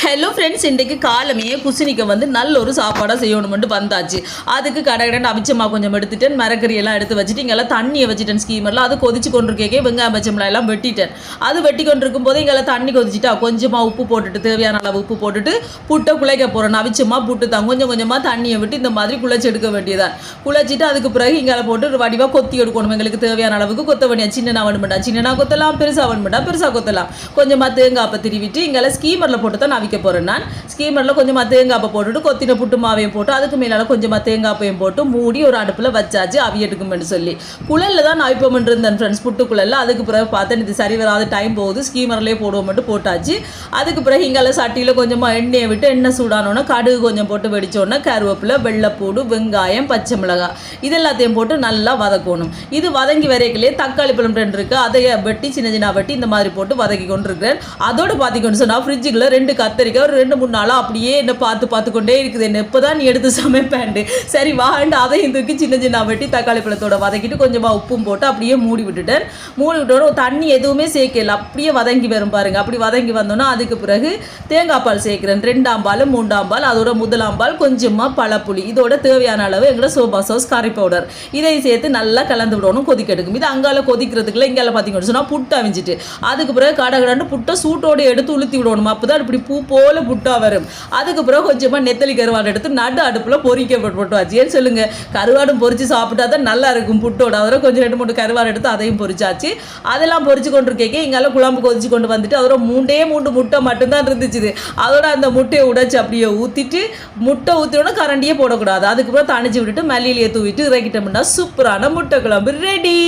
Hello friends, இன்றைக்கு காலமே குசினிக்கு வந்து நல்ல ஒரு சாப்பாடாக செய்யணுமெண்டு வந்தாச்சு. அதுக்கு கடகடன் அவிச்சமா கொஞ்சம் எடுத்துட்டேன், மரக்கறியெல்லாம் எடுத்து வச்சுட்டு இங்கெல்லாம் தண்ணியை வச்சுட்டேன் ஸ்கீமரில். அது கொதிச்சு கொண்டிருக்கே வெங்காயம் பச்சைமிளகாய் எல்லாம் வெட்டிட்டேன். அது வெட்டி கொண்டிருக்கும் போது இங்கெல்லாம் தண்ணி கொதிச்சுட்டா கொஞ்சமாக உப்பு போட்டுட்டு தேவையான அளவு உப்பு போட்டுட்டு புட்டை குழைக்க போகிறேன். அவிச்சமா புட்டு தான் கொஞ்சம் கொஞ்சமாக தண்ணியை விட்டு இந்த மாதிரி குழைச்சி எடுக்க வேண்டியதான். குழைச்சிட்டு அதுக்கு பிறகு இங்கே போட்டு வடிவாக கொத்தி எடுக்கணும். எங்களுக்கு தேவையான அளவுக்கு கொத்த வேண்டிய சின்னனா வேணுமெண்டா சின்னனா கொத்தலாம், பெருசாக வேணுமெண்டா பெருசாக கொத்தலாம். கொஞ்சமாக தேங்காய் திருவிட்டு இங்கெல்லாம் ஸ்கீமரில் போட்டு தான் அவிக்க போகிறேன். நான் ஸ்கீமரில் கொஞ்சமாக தேங்காய் போட்டுட்டு கொத்தின புட்டு மாவையும் போட்டு அதுக்கு மேலே கொஞ்சமாக தேங்காய்ப்பையும் போட்டு மூடி ஒரு அடுப்பில் வச்சாச்சு அவியட்டுக்குமென்னு சொல்லி. குழலில் தான் நான் இப்போ இருந்தேன் ஃப்ரெண்ட்ஸ், புட்டு குழலில். அதுக்கு பிறகு பார்த்தேன் இது சரி வராத டைம் போகுது, ஸ்கீமர்லேயே போடுவோம்ட்டு போட்டாச்சு. அதுக்கு பிறகு இங்கே சட்டியில் கொஞ்சமாக எண்ணெயை விட்டு எண்ணெய் சூடானோன்னா கடுகு கொஞ்சம் போட்டு வெடிச்சோன்னா கருவேப்பிலை, வெள்ளைப்பூடு, வெங்காயம், பச்சை மிளகாய் இது எல்லாத்தையும் போட்டு நல்லா வதக்கணும். இது வதங்கி வரைக்கிலே தக்காளி பழம் ரெண்டு இருக்குது, அதை வெட்டி சின்ன சின்ன வெட்டி இந்த மாதிரி போட்டு வதக்கி கொண்டிருக்கிறேன். அதோடு பார்த்திங்கன்னு சொன்னால் ஃப்ரிட்ஜுக்குள்ள 2 கத்தரிக்காய் ஒரு 2-3 நாளாக அப்படியே என்ன பார்த்து கொண்டே இருக்குது. என்ன எப்போ தான் நீ எடுத்து சமைப்பேன்ட்டு சரி வாண்டு அதையும் தூக்கி சின்ன சின்ன வெட்டி தக்காளி பழத்தோட வதக்கிட்டு கொஞ்சமாக உப்பும் போட்டு அப்படியே மூடி விட்டுட்டேன். மூடி விட்டோன்னு தண்ணி எதுவுமே சேர்க்கல, அப்படியே வதங்கி வரும் பாருங்க. அப்படி வதங்கி வந்தோன்னா அதுக்கு பிறகு தேங்காய் பால் சேர்க்கிறேன். 2ஆம் பால் 3ஆம் பால், அதோட 1ஆம் பால், கொஞ்சமாக பழப்புளி, இதோட தேவையான அளவு எங்களோட சோபா சாஸ் கறி பவுடர் இதை சேர்த்து நல்லா கலந்து விடணும். கொதிக்க எடுக்கும். இது அங்கால கொதிக்கிறதுக்குள்ள இங்கால பார்த்தீங்கன்னு சொன்னால் புட்டு அவிஞ்சிட்டு அதுக்கு பிறகு கடகடன்னு புட்டை சூட்டோடு எடுத்து உளுத்தி விடணும். அப்போ தான் இப்படி பூ போல புட்டா வரும். அதுக்கு பிறகு கொஞ்சமாக நெத்தலி கருவாடு எடுத்து நடு அடுப்பில் பொறிக்கப்பட்டு வச்சு. ஏன்னு சொல்லுங்க, கருவாடும் பொறிச்சு சாப்பிட்டா தான் நல்லா இருக்கும் புட்டோட. அதோட கொஞ்சம் 2-3 கருவாடு எடுத்து அதையும் பொறிச்சாச்சு. அதெல்லாம் பொறிச்சு கொண்டு இருக்கே இங்கால குழம்பு கொதிச்சு கொண்டு வந்துட்டு அதோட 3 முட்டை மட்டும்தான் இருந்துச்சு. அதோட அந்த முட்டையை உடைச்சு அப்படியே ஊற்றிட்டு முட்டை ஊற்றினோட கரண்டியே போடக்கூடாது. அதுக்கு பிறகு தணிச்சு விட்டுட்டு மல்லியிலேயே தூவிட்டு இறக்கிட்டோம்னா சூப்பரான முட்டை குழம்பு ரெடி.